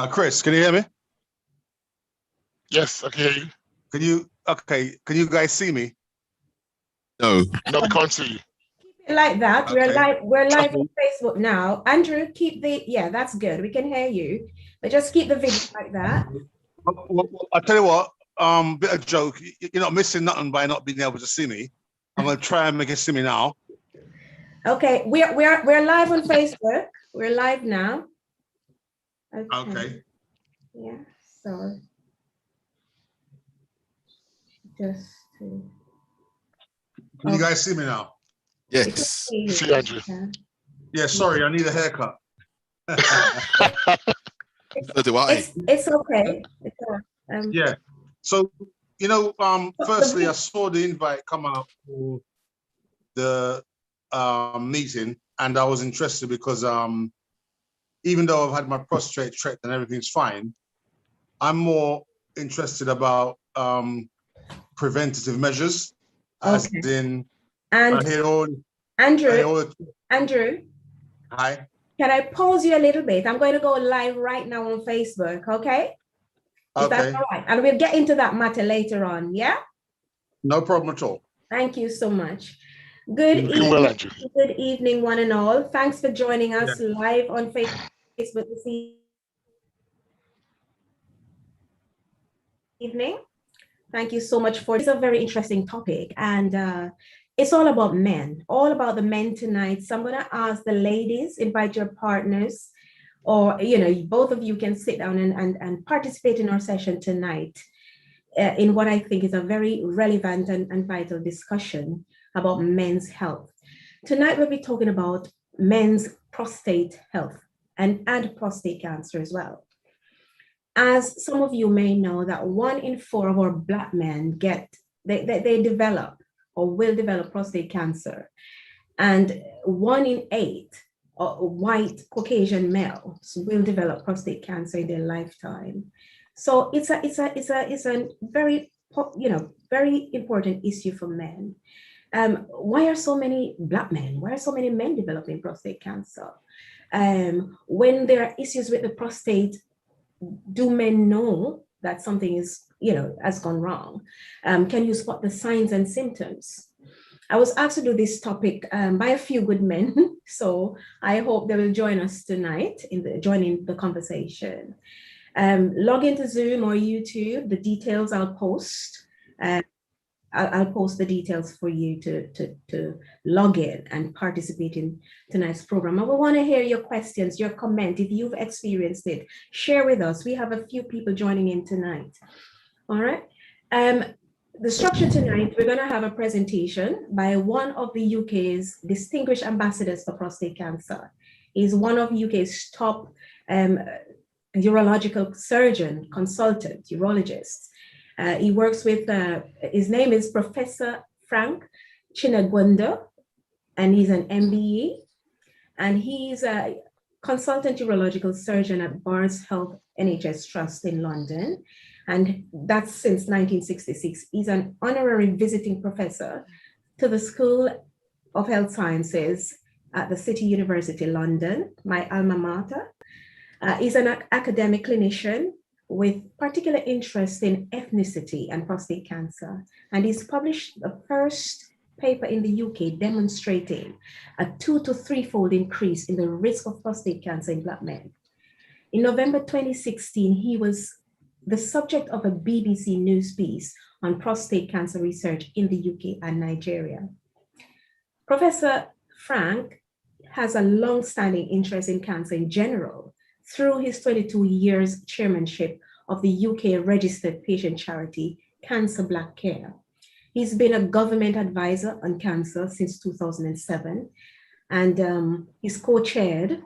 Chris, can you hear me? Yes, I can hear you. Can you guys see me? No, we can't see you. Keep it like that. Okay. We're live on Facebook now. Andrew, yeah, that's good. We can hear you, but just keep the video like that. Well, I'll tell you what, bit of joke. You're not missing nothing by not being able to see me. I'm gonna try and make it see me now. Okay, we're live on Facebook. We're live now. Okay. Yeah, so just to... Can you guys see me now? Yes. See Andrew. Yeah, sorry, I need a haircut. So do I. It's okay. Yeah. So, firstly, I saw the invite come out for the meeting, and I was interested because even though I've had my prostate checked and everything's fine, I'm more interested about preventative measures, as in, and Andrew, hi. Can I pause you a little bit? I'm going to go live right now on Facebook, okay? Is that all right? And we'll get into that matter later on, yeah? No problem at all. Thank you so much. Good evening, one and all. Thanks for joining us live on Facebook this evening. Thank you so much for this. It's a very interesting topic, and it's all about men, all about the men tonight. So I'm going to ask the ladies, invite your partners, or both of you can sit down and participate in our session tonight in what I think is a very relevant and vital discussion about men's health. Tonight we'll be talking about men's prostate health and prostate cancer as well. As some of you may know, that 1 in 4 of our Black men they develop or will develop prostate cancer, and 1 in 8 white Caucasian males will develop prostate cancer in their lifetime. So it's a very very important issue for men. Why are so many Black men? Why are so many men developing prostate cancer? When there are issues with the prostate, do men know that something is, has gone wrong? Can you spot the signs and symptoms? I was asked to do this topic by a few good men, so I hope they will join us tonight joining the conversation. Log into Zoom or YouTube. The details I'll post. I'll post the details for you to log in and participate in tonight's program. I will want to hear your questions, your comment. If you've experienced it, share with us. We have a few people joining in tonight. All right. The structure tonight, we're going to have a presentation by one of the UK's distinguished ambassadors for prostate cancer. He's one of UK's top urological surgeon, consultant, urologist. He works with, his name is Professor Frank Chinagwanda, and he's an MBE, and he's a consultant urological surgeon at Barnes Health NHS Trust in London, and that's since 1966. He's an honorary visiting professor to the School of Health Sciences at the City University London, my alma mater. He's an academic clinician with particular interest in ethnicity and prostate cancer. And he's published the first paper in the UK demonstrating a 2- to 3-fold increase in the risk of prostate cancer in Black men. In November 2016, he was the subject of a BBC News piece on prostate cancer research in the UK and Nigeria. Professor Frank has a long-standing interest in cancer in general, through his 22 years chairmanship of the UK registered patient charity, Cancer Black Care. He's been a government advisor on cancer since 2007, and he's co-chaired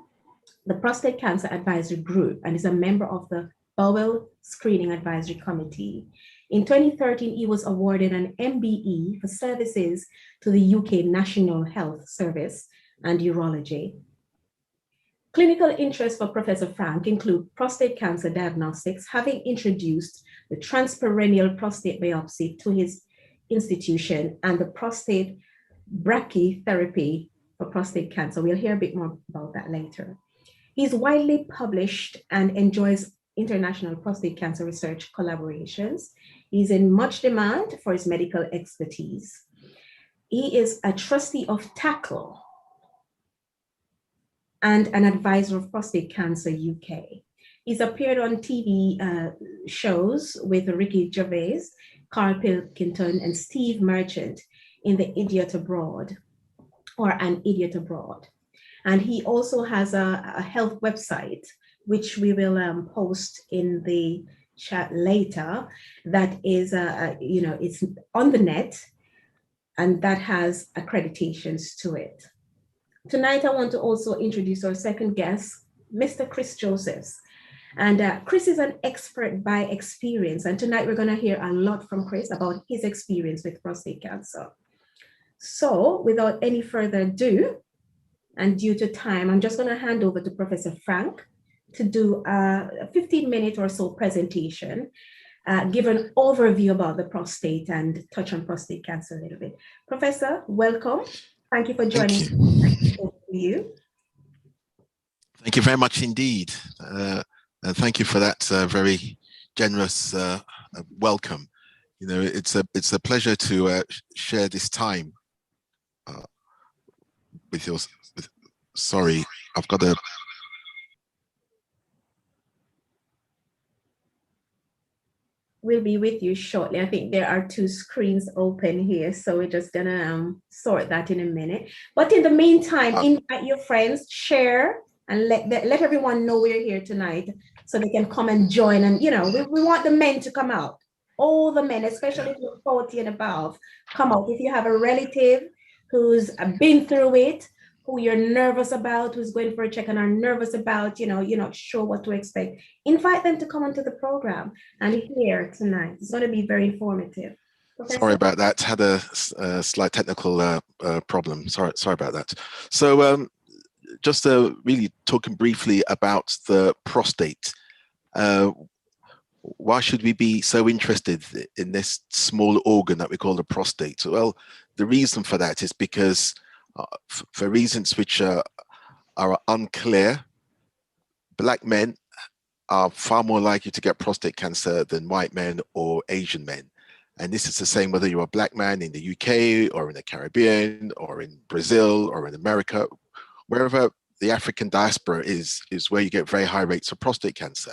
the Prostate Cancer Advisory Group and is a member of the Bowel Screening Advisory Committee. In 2013, he was awarded an MBE for services to the UK National Health Service and urology. Clinical interests for Professor Frank include prostate cancer diagnostics, having introduced the transperineal prostate biopsy to his institution, and the prostate brachytherapy for prostate cancer. We'll hear a bit more about that later. He's widely published and enjoys international prostate cancer research collaborations. He's in much demand for his medical expertise. He is a trustee of TACL and an advisor of Prostate Cancer UK. He's appeared on TV shows with Ricky Gervais, Carl Pilkington, and Steve Merchant in The Idiot Abroad, or An Idiot Abroad. And he also has a health website, which we will post in the chat later, that is, it's on the net, and that has accreditations to it. Tonight, I want to also introduce our second guest, Mr. Chris Josephs. And Chris is an expert by experience. And tonight we're gonna hear a lot from Chris about his experience with prostate cancer. So without any further ado, and due to time, I'm just gonna hand over to Professor Frank to do a 15-minute or so presentation, give an overview about the prostate and touch on prostate cancer a little bit. Professor, welcome. Thank you for joining you. Thank you very much indeed. And thank you for that very generous welcome. You know, it's a pleasure to share this time with your. Sorry, I've got a. We'll be with you shortly. I think there are two screens open here, so we're just gonna sort that in a minute. But in the meantime, invite your friends, share, and let everyone know we're here tonight, so they can come and join. And you know, we want the men to come out. All the men, especially if you're 40 and above, come out. If you have a relative who's been through it, who you're nervous about, who's going for a check and are nervous about, you know, you're not sure what to expect, invite them to come onto the program and hear tonight. It's going to be very informative. Professor? Sorry about that. Had a slight technical problem. Sorry about that. So just really talking briefly about the prostate. Why should we be so interested in this small organ that we call the prostate? Well, the reason for that is because for reasons which are unclear, Black men are far more likely to get prostate cancer than white men or Asian men. And this is the same whether you're a Black man in the UK or in the Caribbean or in Brazil or in America. Wherever the African diaspora is where you get very high rates of prostate cancer.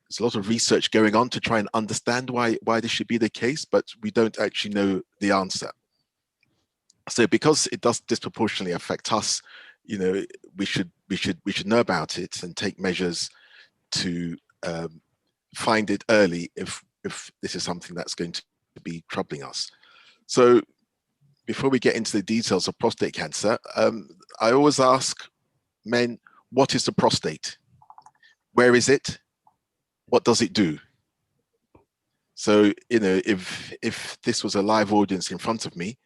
There's a lot of research going on to try and understand why this should be the case, but we don't actually know the answer. So because it does disproportionately affect us, you know, we should know about it and take measures to find it early if this is something that's going to be troubling us. So before we get into the details of prostate cancer, I always ask men, what is the prostate? Where is it? What does it do? So, you know, if this was a live audience in front of me,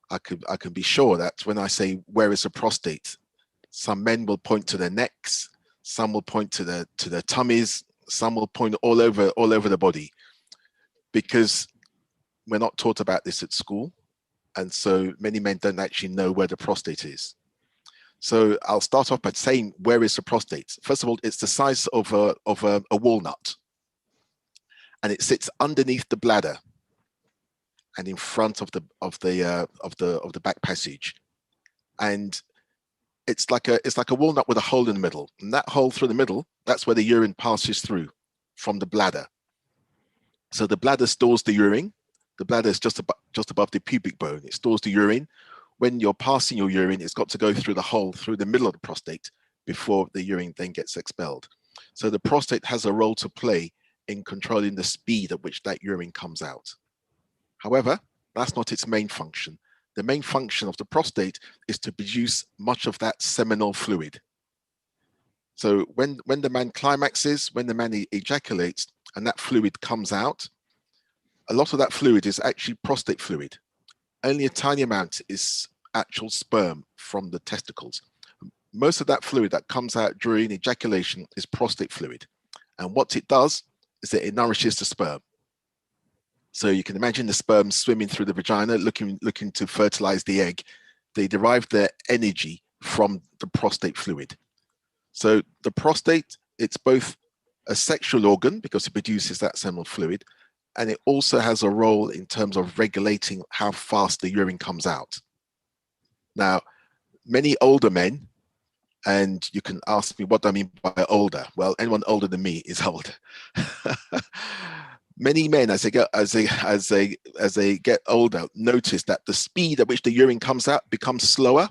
I can be sure that when I say where is the prostate, some men will point to their necks, some will point to their tummies, some will point all over the body, because we're not taught about this at school, and so many men don't actually know where the prostate is. So I'll start off by saying, where is the prostate? First of all, it's the size of a walnut, and it sits underneath the bladder and in front of the back passage, and it's like a walnut with a hole in the middle, and that hole through the middle, that's where the urine passes through from the bladder. So the bladder stores the urine. The bladder is just above the pubic bone. It stores the urine. When you're passing your urine, it's got to go through the hole through the middle of the prostate before the urine then gets expelled. So the prostate has a role to play in controlling the speed at which that urine comes out. However, that's not its main function. The main function of the prostate is to produce much of that seminal fluid. So when the man climaxes, when the man ejaculates, and that fluid comes out, a lot of that fluid is actually prostate fluid. Only a tiny amount is actual sperm from the testicles. Most of that fluid that comes out during ejaculation is prostate fluid. And what it does is that it nourishes the sperm. So you can imagine the sperm swimming through the vagina, looking to fertilize the egg. They derive their energy from the prostate fluid. So the prostate, it's both a sexual organ because it produces that seminal fluid, and it also has a role in terms of regulating how fast the urine comes out. Now, many older men, and you can ask me what do I mean by older? Well, anyone older than me is old. Many men, as they get older, notice that the speed at which the urine comes out becomes slower,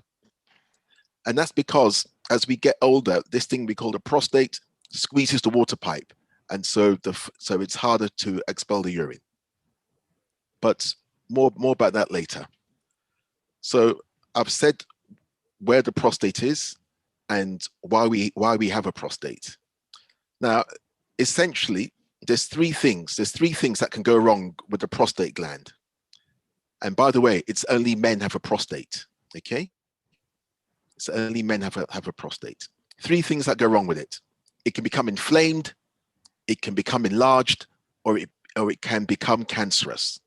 and that's because as we get older, this thing we call the prostate squeezes the water pipe, and so it's harder to expel the urine. But more about that later. So I've said where the prostate is and why we have a prostate. Now, essentially, there's three things that can go wrong with the prostate gland. And by the way, it's only men have a prostate, okay? It's only men have a prostate. Three things that go wrong with it. It can become inflamed, it can become enlarged, or it can become cancerous,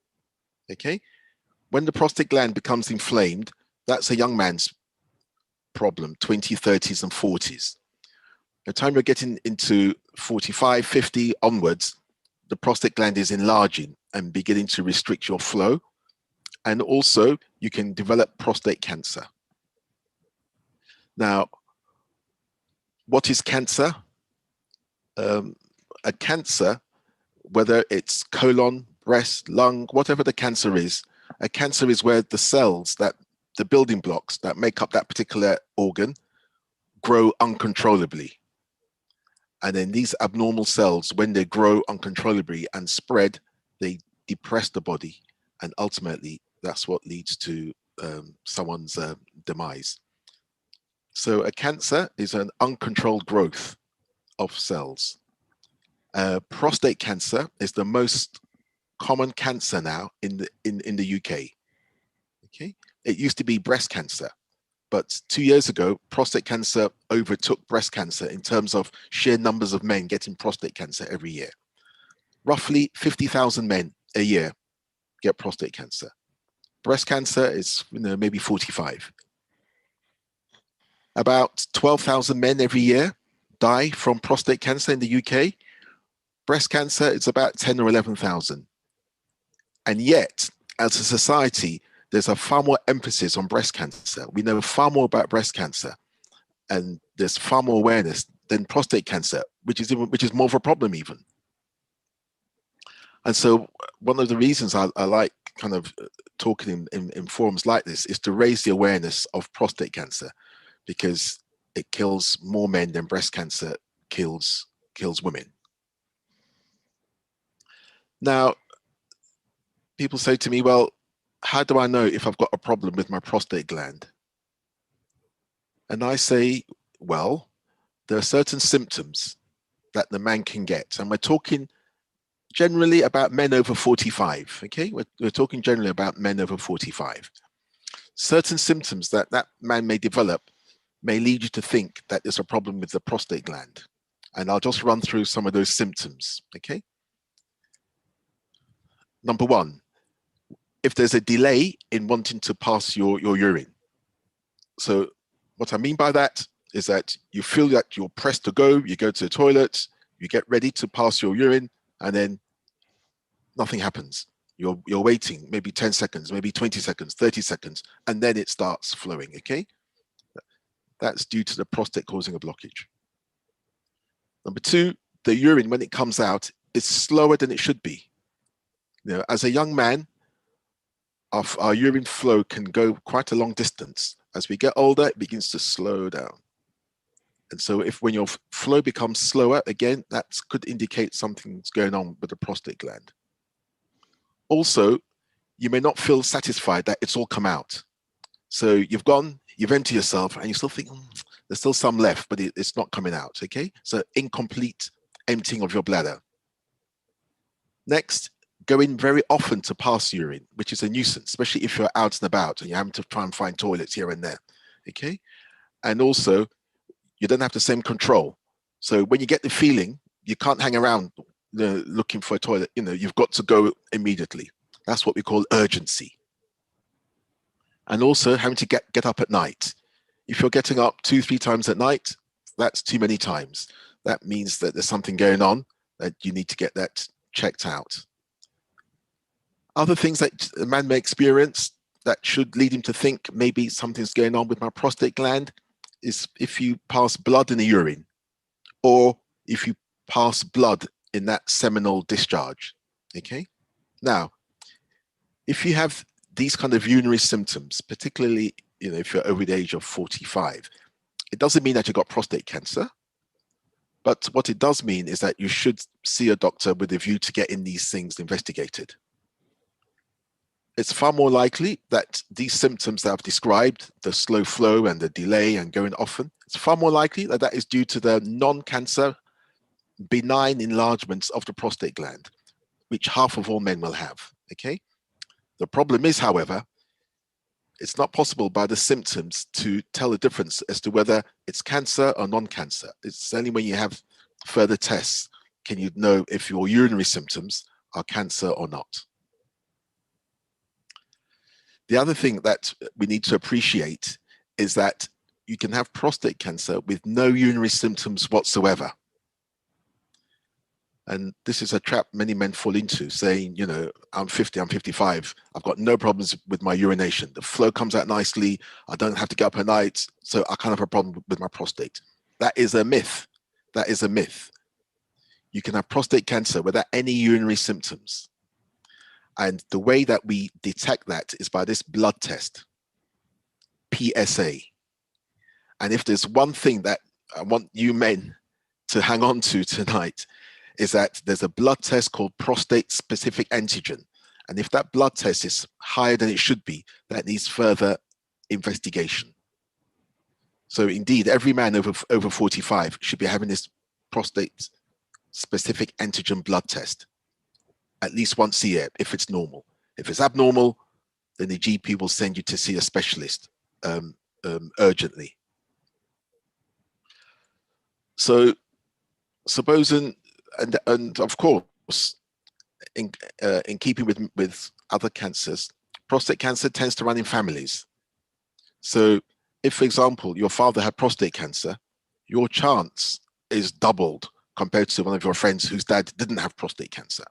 okay? When the prostate gland becomes inflamed, that's a young man's problem, 20s, 30s, and 40s. By the time you're getting into 45, 50 onwards, the prostate gland is enlarging and beginning to restrict your flow. And also, you can develop prostate cancer. Now, what is cancer? A cancer, whether it's colon, breast, lung, whatever the cancer is, a cancer is where the cells, the building blocks that make up that particular organ, grow uncontrollably. And then these abnormal cells, when they grow uncontrollably and spread, they depress the body. And ultimately, that's what leads to someone's demise. So a cancer is an uncontrolled growth of cells. Prostate cancer is the most common cancer now in the UK. Okay, it used to be breast cancer, but 2 years ago, prostate cancer overtook breast cancer in terms of sheer numbers of men getting prostate cancer every year. Roughly 50,000 men a year get prostate cancer. Breast cancer is maybe 45. About 12,000 men every year die from prostate cancer in the UK. Breast cancer is about 10 or 11,000. And yet, as a society, there's a far more emphasis on breast cancer. We know far more about breast cancer, and there's far more awareness than prostate cancer, which is more of a problem even. And so one of the reasons I like kind of talking in forums like this is to raise the awareness of prostate cancer, because it kills more men than breast cancer kills women. Now, people say to me, well, how do I know if I've got a problem with my prostate gland? And I say, well, there are certain symptoms that the man can get. And we're talking generally about men over 45, okay? We're talking generally about men over 45. Certain symptoms that man may develop may lead you to think that there's a problem with the prostate gland. And I'll just run through some of those symptoms, okay? Number one, if there's a delay in wanting to pass your urine. So what I mean by that is that you feel that you're pressed to go, you go to the toilet, you get ready to pass your urine, and then nothing happens. You're waiting maybe 10 seconds, maybe 20 seconds, 30 seconds, and then it starts flowing, okay? That's due to the prostate causing a blockage. Number two, the urine, when it comes out, is slower than it should be. As a young man, our urine flow can go quite a long distance. As we get older, it begins to slow down. And so when your flow becomes slower, again, that could indicate something's going on with the prostate gland. Also, you may not feel satisfied that it's all come out. So you've emptied yourself and you still think, there's still some left, but it's not coming out, okay? So incomplete emptying of your bladder. Next, go in very often to pass urine, which is a nuisance, especially if you're out and about and you're having to try and find toilets here and there, okay? And also, you don't have the same control. So when you get the feeling, you can't hang around looking for a toilet, you've got to go immediately. That's what we call urgency. And also having to get up at night. If you're getting up 2-3 times at night, that's too many times. that means that there's something going on, that you need to get that checked out. Other things that a man may experience that should lead him to think maybe something's going on with my prostate gland is if you pass blood in the urine, or if you pass blood in that seminal discharge. Okay. Now, if you have these kind of urinary symptoms, particularly if you're over the age of 45, it doesn't mean that you've got prostate cancer. But what it does mean is that you should see a doctor with a view to getting these things investigated. It's far more likely that these symptoms that I've described, the slow flow and the delay and going often, it's far more likely that that is due to the non-cancer benign enlargements of the prostate gland, which half of all men will have, okay? The problem is, however, it's not possible by the symptoms to tell the difference as to whether it's cancer or non-cancer. It's only when you have further tests can you know if your urinary symptoms are cancer or not. The other thing that we need to appreciate is that you can have prostate cancer with no urinary symptoms whatsoever. And this is a trap many men fall into, saying, I'm 50, I'm 55, I've got no problems with my urination. The flow comes out nicely, I don't have to get up at night, so I can't have a problem with my prostate. That is a myth. That is a myth. You can have prostate cancer without any urinary symptoms. And the way that we detect that is by this blood test, PSA. And if there's one thing that I want you men to hang on to tonight, is that there's a blood test called prostate specific antigen. And if that blood test is higher than it should be, that needs further investigation. So indeed, every man over 45 should be having this prostate specific antigen blood test at least once a year if it's normal. If it's abnormal, then the GP will send you to see a specialist urgently. So supposing, and of course, in keeping with other cancers, prostate cancer tends to run in families. So if, for example, your father had prostate cancer, your chance is doubled compared to one of your friends whose dad didn't have prostate cancer.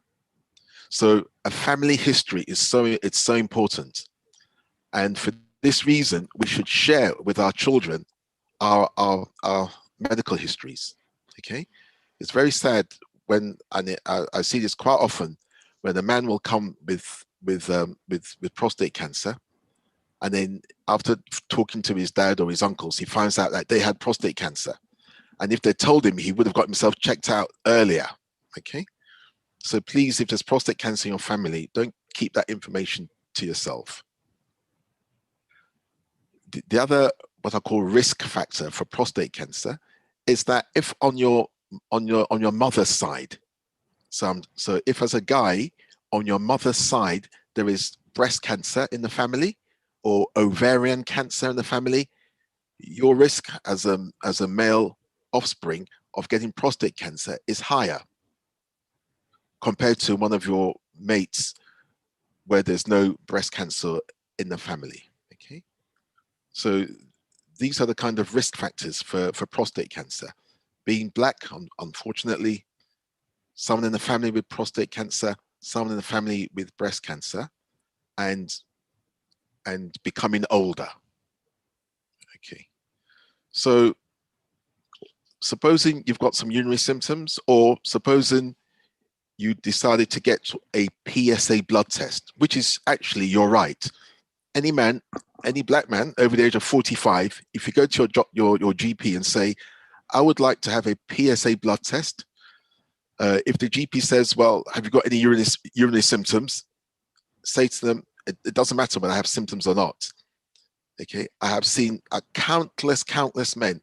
So a family history is so important. And for this reason, we should share with our children our medical histories. Okay, it's very sad when, and I see this quite often, when a man will come with prostate cancer, and then after talking to his dad or his uncles, he finds out that they had prostate cancer. And if they told him, he would have got himself checked out earlier. Okay, so please, if there's prostate cancer in your family, don't keep that information to yourself. The other, what I call risk factor for prostate cancer, is that if on your mother's side, so if as a guy on your mother's side there is breast cancer in the family or ovarian cancer in the family, your risk as a male offspring of getting prostate cancer is higher compared to one of your mates where there's no breast cancer in the family. Okay, so these are the kind of risk factors for prostate cancer. Being black, unfortunately, someone in the family with prostate cancer, someone in the family with breast cancer, and becoming older. Okay, so supposing you've got some urinary symptoms, or supposing you decided to get a PSA blood test, which is actually, you're right. Any man, any black man over the age of 45, if you go to your GP and say, I would like to have a PSA blood test, if the GP says, well, have you got any urinary symptoms? Say to them, it doesn't matter whether I have symptoms or not. Okay, I have seen countless men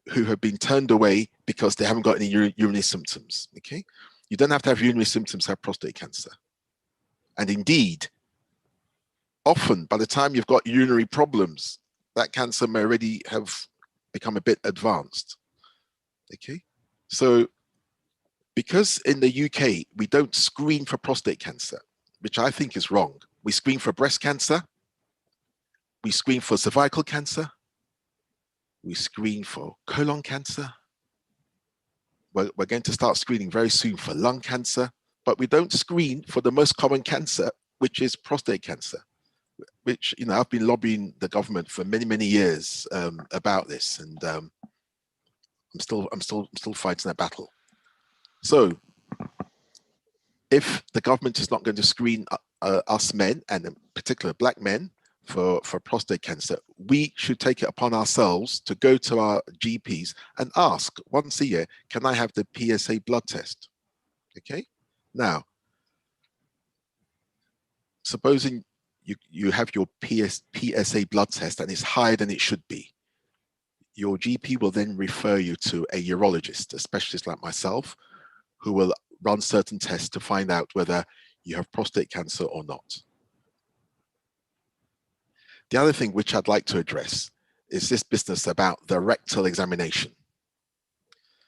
who have been turned away because they haven't got any urinary symptoms. Okay, you don't have to have urinary symptoms to have prostate cancer. And indeed, often by the time you've got urinary problems, that cancer may already have become a bit advanced. Okay, so because in the UK, we don't screen for prostate cancer, which I think is wrong. We screen for breast cancer, we screen for cervical cancer, we screen for colon cancer, we're going to start screening very soon for lung cancer, but we don't screen for the most common cancer, which is prostate cancer, which, you know, I've been lobbying the government for many, many years about this, and I'm still fighting that battle. So if the government is not going to screen us men, and in particular black men, for prostate cancer, we should take it upon ourselves to go to our GPs and ask once a year, can I have the PSA blood test? Okay. Now, supposing you have your PSA blood test and it's higher than it should be, your GP will then refer you to a urologist, a specialist like myself, who will run certain tests to find out whether you have prostate cancer or not. The other thing which I'd like to address is this business about the rectal examination.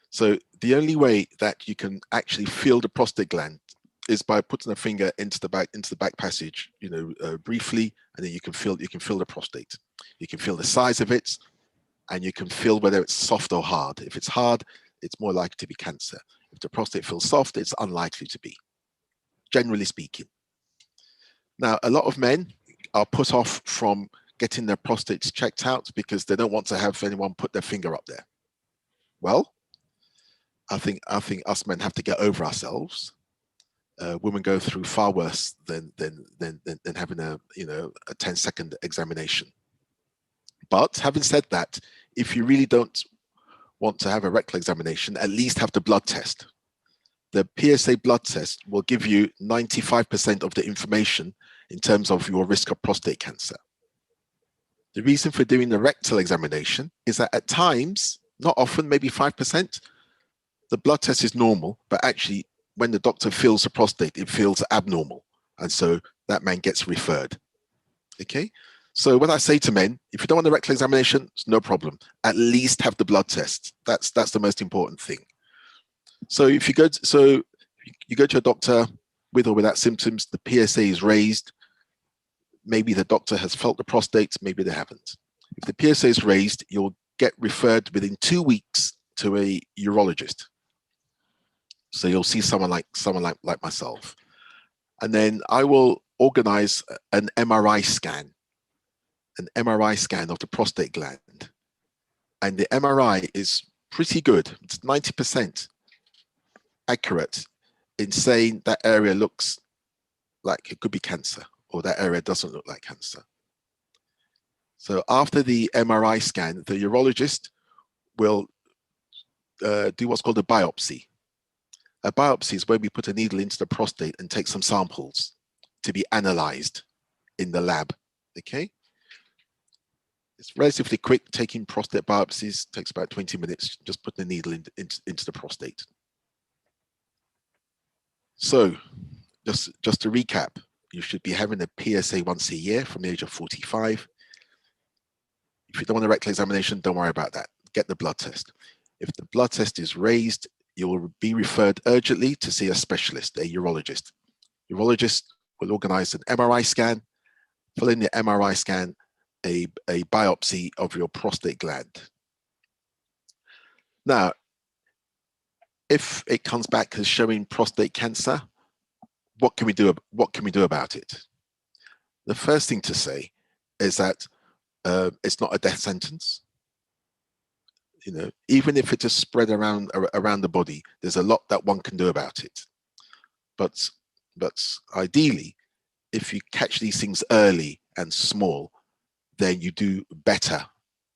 So the only way that you can actually feel the prostate gland is by putting a finger into the back passage, you know, briefly, and then you can feel the prostate. You can feel the size of it, and you can feel whether it's soft or hard. If it's hard, it's more likely to be cancer. If the prostate feels soft, it's unlikely to be, generally speaking. Now, a lot of men are put off from getting their prostates checked out because they don't want to have anyone put their finger up there. Well, I think us men have to get over ourselves. Women go through far worse than having a 10-second examination. But having said that, if you really don't want to have a rectal examination, at least have the blood test. The PSA blood test will give you 95% of the information in terms of your risk of prostate cancer. The reason for doing the rectal examination is that at times, not often, maybe 5%, the blood test is normal, but actually when the doctor feels the prostate, it feels abnormal. And so that man gets referred. Okay. So what I say to men, if you don't want the rectal examination, it's no problem. At least have the blood test. That's the most important thing. So if you go to a doctor with or without symptoms, the PSA is raised. Maybe the doctor has felt the prostate, maybe they haven't. If the PSA is raised, you'll get referred within 2 weeks to a urologist. So you'll see someone like myself. And then I will organize an MRI scan of the prostate gland. And the MRI is pretty good. It's 90% accurate in saying that area looks like it could be cancer, or that area doesn't look like cancer. So after the MRI scan, the urologist will do what's called a biopsy. A biopsy is where we put a needle into the prostate and take some samples to be analyzed in the lab, okay? It's relatively quick. Taking prostate biopsies takes about 20 minutes, just putting a needle into the prostate. So just to recap, you should be having a PSA once a year from the age of 45. If you don't want a rectal examination, don't worry about that. Get the blood test. If the blood test is raised, you will be referred urgently to see a specialist, a urologist. Urologist will organize an MRI scan. Following the MRI scan, a biopsy of your prostate gland. Now, if it comes back as showing prostate cancer, what can we do about it? The first thing to say is that it's not a death sentence. You know, even if it is spread around the body, there's a lot that one can do about it. But ideally, if you catch these things early and small, then you do better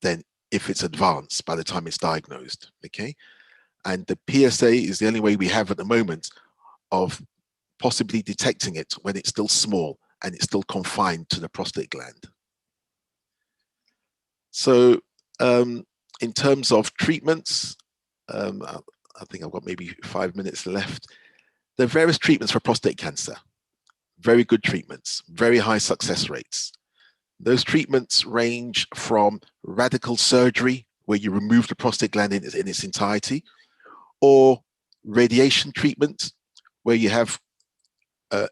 than if it's advanced by the time it's diagnosed. Okay, and the PSA is the only way we have at the moment of possibly detecting it when it's still small and it's still confined to the prostate gland. So in terms of treatments, I think I've got maybe 5 minutes left. There are various treatments for prostate cancer, very good treatments, very high success rates. Those treatments range from radical surgery, where you remove the prostate gland in its entirety, or radiation treatment, where you have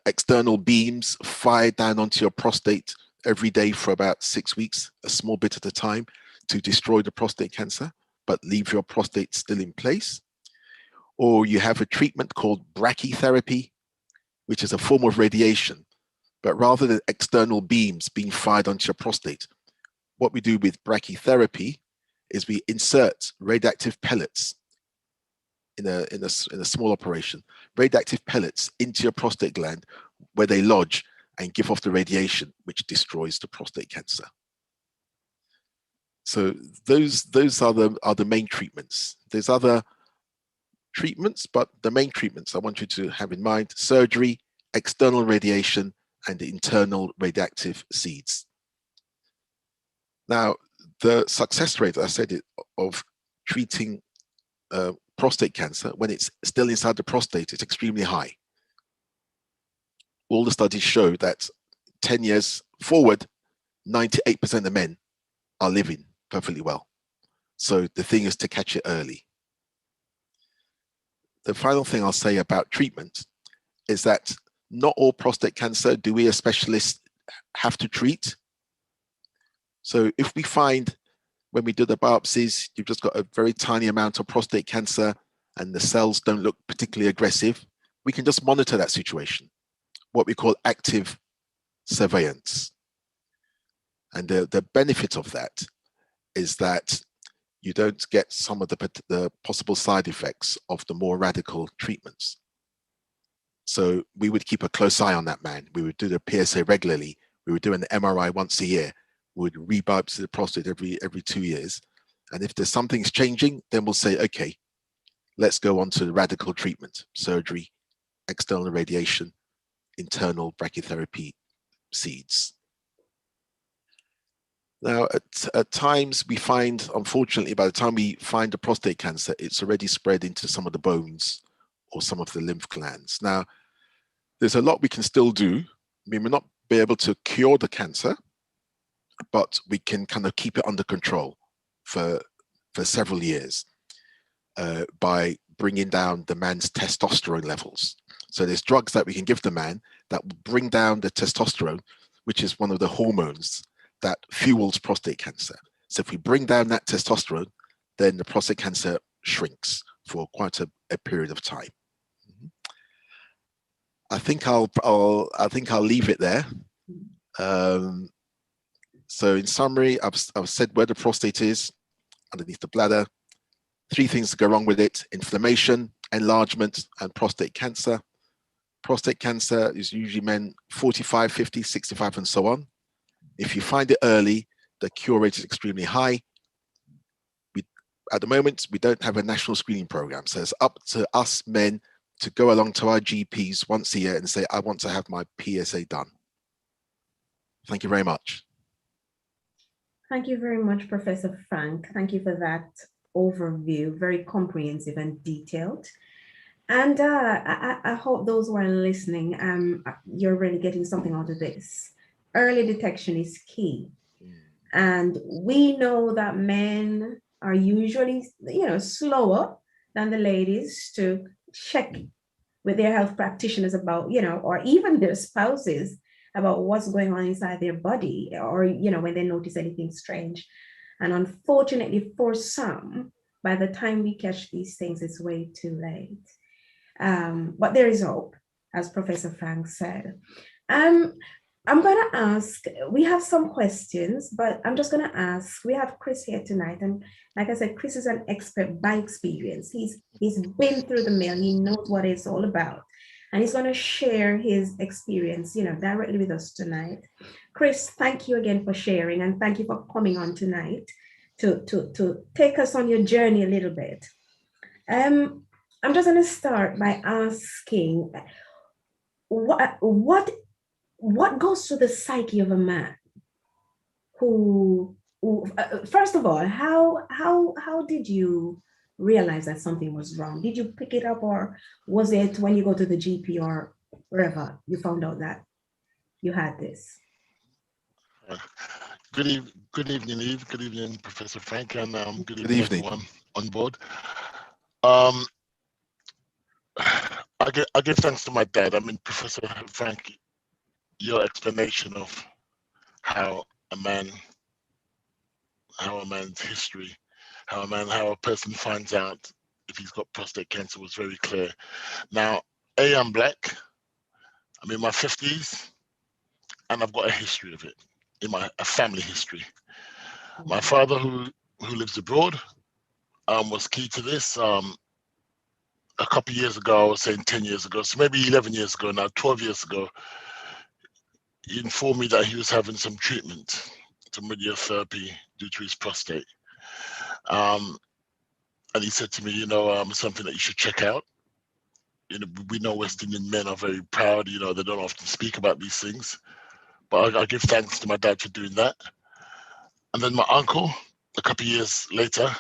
external beams fired down onto your prostate every day for about 6 weeks, a small bit at a time, to destroy the prostate cancer, but leave your prostate still in place. or you have a treatment called brachytherapy, which is a form of radiation, but rather than external beams being fired onto your prostate, what we do with brachytherapy is we insert radioactive pellets in a small operation, radioactive pellets into your prostate gland where they lodge and give off the radiation, which destroys the prostate cancer. So those are the main treatments. There's other treatments, but the main treatments I want you to have in mind: surgery, external radiation, and internal radioactive seeds. Now, the success rate, I said it, of treating prostate cancer when it's still inside the prostate is extremely high. All the studies show that 10 years forward, 98% of men are living perfectly well. So the thing is to catch it early. The final thing I'll say about treatment is that not all prostate cancer do we as specialists have to treat. So if we find when we do the biopsies, you've just got a very tiny amount of prostate cancer and the cells don't look particularly aggressive, we can just monitor that situation, what we call active surveillance. And the benefit of that is that you don't get some of the possible side effects of the more radical treatments. So we would keep a close eye on that man. We would do the PSA regularly. We would do an MRI once a year. We would re-biopsy the prostate every 2 years. And if there's something's changing, then we'll say, okay, let's go on to the radical treatment: surgery, external radiation, internal brachytherapy seeds. Now, at times we find, unfortunately, by the time we find the prostate cancer, it's already spread into some of the bones or some of the lymph glands. Now, there's a lot we can still do. We may not be able to cure the cancer, but we can kind of keep it under control for several years by bringing down the man's testosterone levels. So there's drugs that we can give the man that will bring down the testosterone, which is one of the hormones that fuels prostate cancer. So if we bring down that testosterone, then the prostate cancer shrinks for quite a period of time. I think I'll leave it there. So in summary, I've said where the prostate is underneath the bladder. 3 things to go wrong with it: inflammation, enlargement, and prostate cancer. Prostate cancer is usually men 45, 50, 65, and so on. If you find it early, the cure rate is extremely high. At the moment, we don't have a national screening program. So it's up to us men to go along to our GPs once a year and say, I want to have my PSA done. Thank you very much. Thank you very much, Professor Frank. Thank you for that overview, very comprehensive and detailed. And I hope those who are listening, you're really getting something out of this. Early detection is key. And we know that men are usually, slower than the ladies to check with their health practitioners about, or even their spouses about what's going on inside their body, or, when they notice anything strange. And unfortunately for some, by the time we catch these things, it's way too late. But there is hope, as Professor Frank said. I'm going to ask, we have some questions, but I'm just going to ask, we have Chris here tonight. And like I said, Chris is an expert by experience. He's been through the mill. He knows what it's all about. And he's going to share his experience, directly with us tonight. Chris, thank you again for sharing. And thank you for coming on tonight to take us on your journey a little bit. I'm just going to start by asking, what goes through the psyche of a man who first of all, how did you realize that something was wrong? Did you pick it up, or was it when you go to the GP or wherever you found out that you had this? Good evening, Eve. Good evening, Professor Frank, and good evening, everyone on board. I give thanks to my dad. I mean, Professor Frank, your explanation of how a man's history, how a person finds out if he's got prostate cancer was very clear. Now, I'm black. I'm in my 50s, and I've got a history of it, a family history. My father, who lives abroad, was key to this. A couple of years ago, I was saying 10 years ago, so maybe 11 years ago now, 12 years ago, he informed me that he was having some treatment, some radiotherapy due to his prostate. And he said to me, something that you should check out. We know West Indian men are very proud, they don't often speak about these things. But I give thanks to my dad for doing that. And then my uncle, a couple of years later,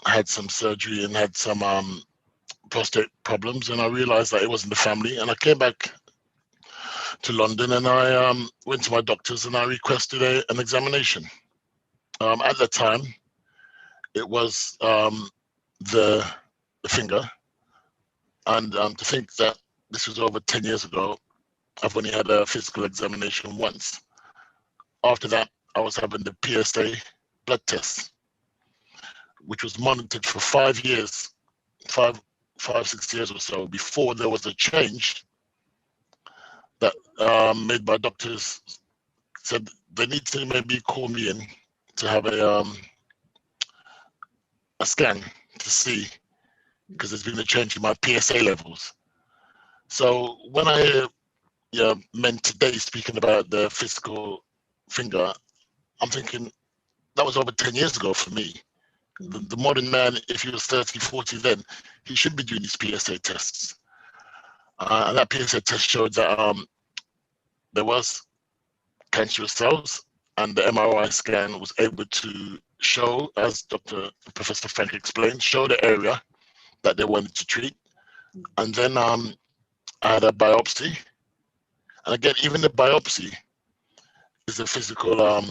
had some surgery and had some prostate problems, and I realized that it wasn't the family. And I came back to London, and I went to my doctors and I requested an examination. At the time, it was the finger, and to think that this was over 10 years ago, I've only had a physical examination once. After that, I was having the PSA blood test, which was monitored for 5 years, 6 years or so, before there was a change that made my doctors said they need to maybe call me in to have a scan to see, because there's been a change in my PSA levels. So when I hear men today speaking about the physical finger, I'm thinking that was over 10 years ago for me. The modern man, if he was 30, 40 then, he should be doing his PSA tests. And that PSA test showed that there was cancerous cells, and the MRI scan was able to show, as Professor Frank explained, show the area that they wanted to treat. And then I had a biopsy. And again, even the biopsy is a physical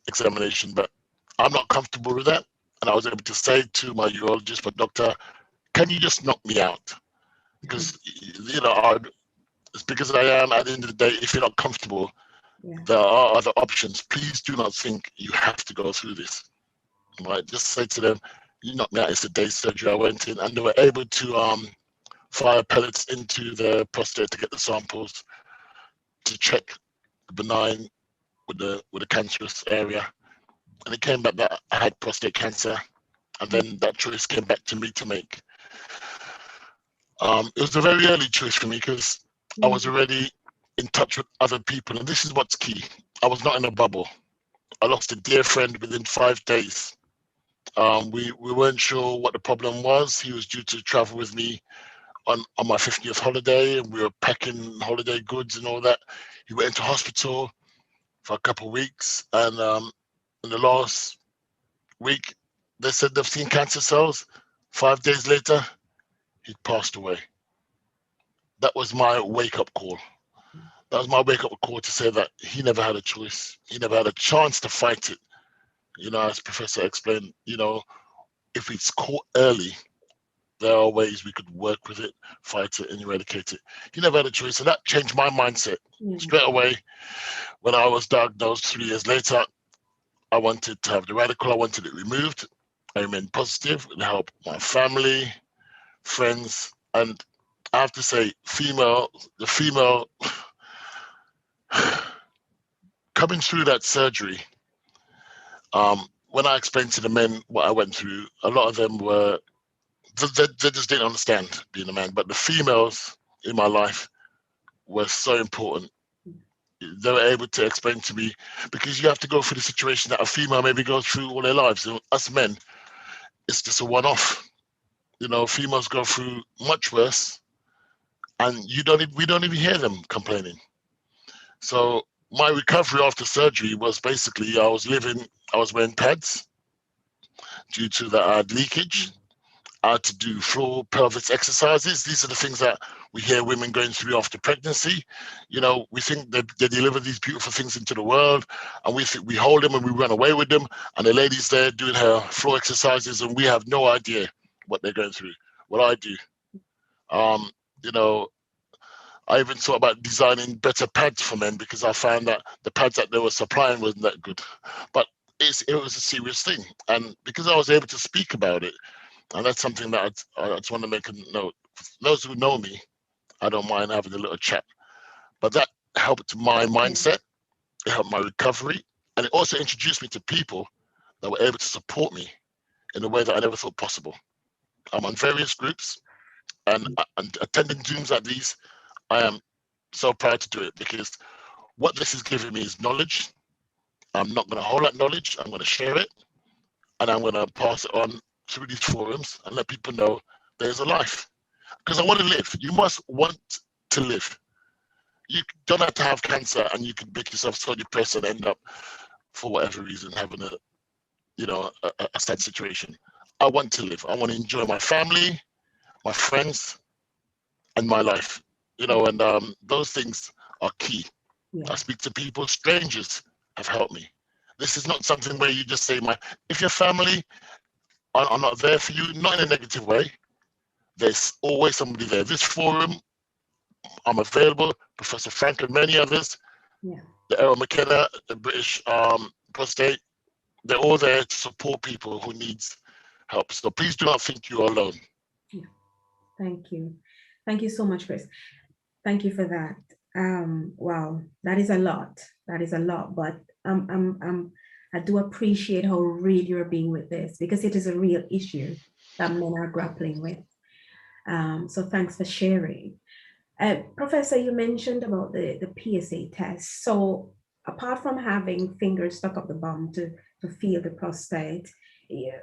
examination, but I'm not comfortable with that. And I was able to say to my urologist, but doctor, can you just knock me out? Because, as big as I am, at the end of the day, if you're not comfortable, there are other options. Please do not think you have to go through this. Right? Just say to them, you knocked me out. It's a day surgery. I went in, and they were able to fire pellets into the prostate to get the samples to check the benign with the cancerous area. And it came back that I had prostate cancer, and then that choice came back to me to make. It was a very early choice for me because I was already in touch with other people, and this is what's key. I was not in a bubble. I lost a dear friend within 5 days. We weren't sure what the problem was. He was due to travel with me on my 50th holiday, and we were packing holiday goods and all that. He went into hospital for a couple of weeks, and in the last week, they said they've seen cancer cells. 5 days later, he'd passed away. That was my wake-up call. That was my wake-up call to say that he never had a choice. He never had a chance to fight it. As Professor explained, if it's caught early, there are ways we could work with it, fight it, and eradicate it. He never had a choice, and that changed my mindset. Straight away, when I was diagnosed 3 years later, I wanted to have the radical. I wanted it removed. I remained positive with the help of my family, friends, and I have to say, the female coming through that surgery, when I explained to the men what I went through, a lot of them were, they just didn't understand being a man. But the females in my life were so important. They were able to explain to me, because you have to go through the situation that a female maybe goes through all their lives. Us men, it's just a one-off. Females go through much worse, and we don't even hear them complaining. So my recovery after surgery was basically, I was wearing pads due to the I had leakage. I had to do floor pelvis exercises. These are the things that we hear women going through after pregnancy. We think they deliver these beautiful things into the world, and we hold them and we run away with them. And the lady's there doing her floor exercises, and we have no idea what they're going through. What I do, I even thought about designing better pads for men, because I found that the pads that they were supplying wasn't that good. But it was a serious thing, and because I was able to speak about it, And that's something that I just want to make a note. For those who know me, I don't mind having a little chat. But that helped my mindset, it helped my recovery, and it also introduced me to people that were able to support me in a way that I never thought possible. I'm on various groups, and attending Zooms like these, I am so proud to do it, because what this is giving me is knowledge. I'm not going to hold that knowledge. I'm going to share it, and I'm going to pass it on through these forums and let people know there's a life. Because I want to live. You must want to live. You don't have to have cancer and you can make yourself so depressed and end up, for whatever reason, having a sad situation. I want to live. I want to enjoy my family, my friends, and my life. And those things are key. Yeah. I speak to people, strangers have helped me. This is not something where you just say, if your family are not there for you, not in a negative way, there's always somebody there. This forum, I'm available, Professor Frank and many others, the Errol McKenna, the British prostate, they're all there to support people who needs help. So please do not think you're alone. Yeah. Thank you. Thank you so much, Chris. Thank you for that. Wow, that is a lot. That is a lot, but I do appreciate how real you're being with this, because it is a real issue that men are grappling with. So thanks for sharing. Professor, you mentioned about the PSA test. So apart from having fingers stuck up the bum to feel the prostate,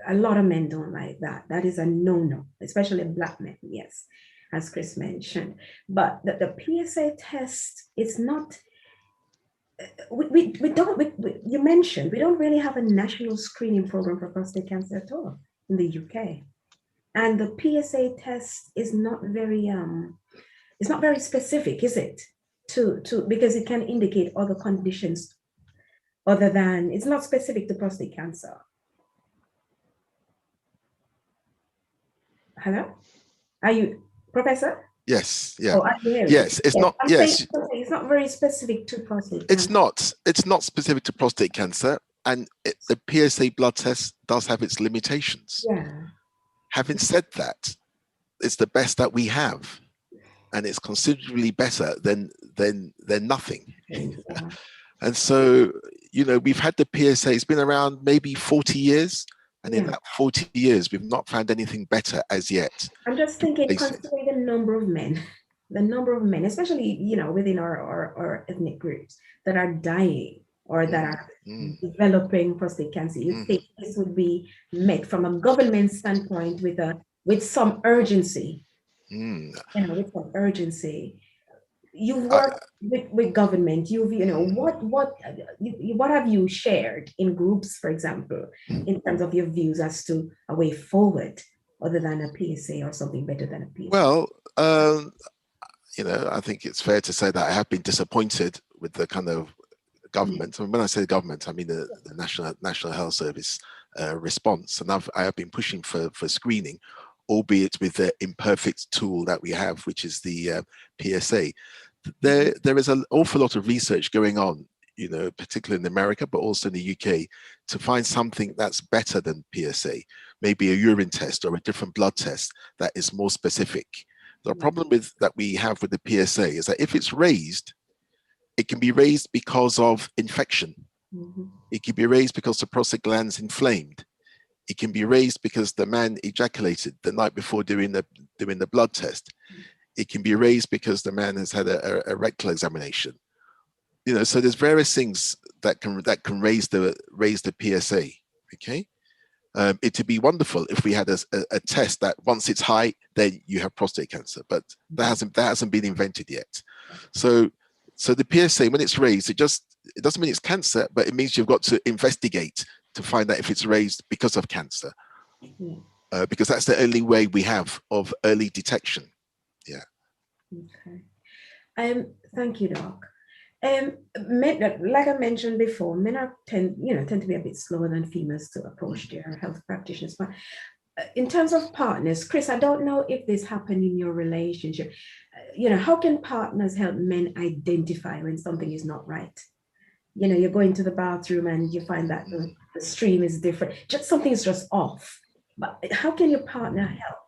a lot of men don't like that. That is a no-no, especially Black men, yes, as Chris mentioned. But the PSA test is not, you mentioned, we don't really have a national screening program for prostate cancer at all in the UK. And the PSA test is not very, it's not very specific, is it? Because it can indicate other conditions other than, it's not specific to prostate cancer. Hello? Are you, Professor? Yes, yeah. Oh, yes, it's not, yes. It's not very specific to prostate cancer. It's not specific to prostate cancer, and the PSA blood test does have its limitations. Yeah. Having said that, it's the best that we have, and it's considerably better than nothing. Yeah. And so, we've had the PSA, it's been around maybe 40 years, and in that 40 years, we've not found anything better as yet. I'm just thinking, considering the number of men, especially, within our ethnic groups that are dying or that are developing prostate cancer, you think this would be met from a government standpoint with some urgency? With some urgency. You've worked with government. What have you shared in groups, for example, in terms of your views as to a way forward other than a PSA or something better than a PSA? Well, I think it's fair to say that I have been disappointed with the kind of government. And when I say government, I mean the National Health Service response. And I have been pushing for screening, albeit with the imperfect tool that we have, which is the PSA. There is an awful lot of research going on, particularly in America, but also in the UK, to find something that's better than PSA, maybe a urine test or a different blood test that is more specific. The problem that we have with the PSA is that if it's raised, it can be raised because of infection. It can be raised because the prostate gland is inflamed. It can be raised because the man ejaculated the night before doing the blood test. It can be raised because the man has had a rectal examination. So there's various things that can raise the PSA. Okay, it'd be wonderful if we had a test that once it's high, then you have prostate cancer, but that hasn't been invented yet. So the PSA, when it's raised, it doesn't mean it's cancer, but it means you've got to investigate to find out if it's raised because of cancer, because that's the only way we have of early detection. Yeah. Okay. Thank you, Doc. Men, like I mentioned before, men tend to be a bit slower than females to approach their health practitioners. But in terms of partners, Chris, I don't know if this happened in your relationship. How can partners help men identify when something is not right? You're going to the bathroom and you find that the stream is different. Something's just off. But how can your partner help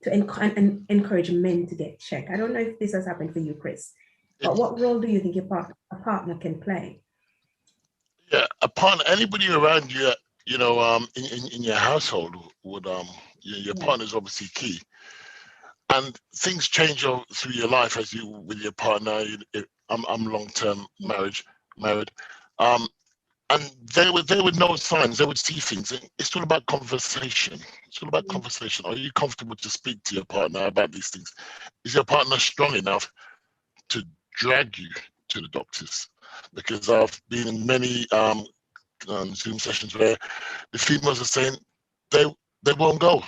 to encourage men to get checked? I don't know if this has happened for you, Chris, but what role do you think a partner can play? Yeah, a partner, anybody around you, in your household would your partner is obviously key, and things change through your life as you with your partner. I'm long-term married, and they would know signs, they would see things. It's all about conversation. It's all about conversation. Are you comfortable to speak to your partner about these things? Is your partner strong enough to drag you to the doctors? Because I've been in many Zoom sessions where the females are saying they won't go.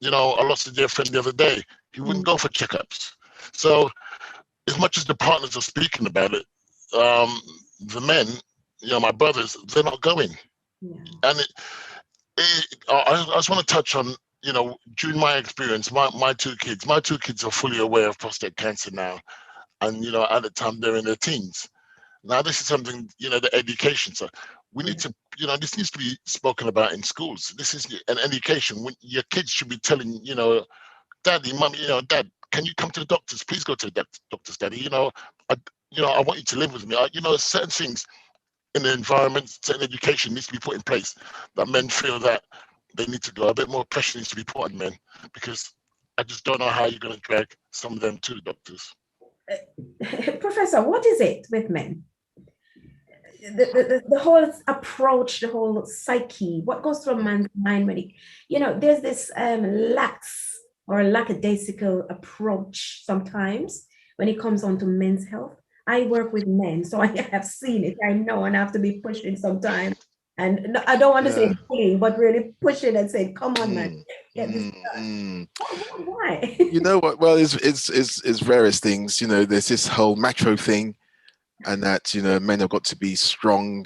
I lost a dear friend the other day. He wouldn't go for checkups. So as much as the partners are speaking about it, the men, my brothers, they're not going. And I just want to touch on, during my experience, my two kids are fully aware of prostate cancer now. And, at the time they're in their teens. Now, this is something, the education. So we need to, this needs to be spoken about in schools. This is an education. When your kids should be telling, Daddy, Mummy, Dad, can you come to the doctors? Please go to the doctors, Daddy. I want you to live with me. Certain things in the environment, certain education needs to be put in place that men feel that they need to go. A bit more pressure needs to be put on men, because I just don't know how you're going to drag some of them to the doctors. Professor, what is it with men? The whole approach, the whole psyche, what goes through a man's mind when there's this lax or lackadaisical approach sometimes when it comes on to men's health. I work with men, so I have seen it. I know, and I have to be pushing sometimes. And I don't want to say bullying, but really pushing and saying, "Come on, man, get this done." Why? You know what? Well, it's various things. There's this whole macho thing, and that men have got to be strong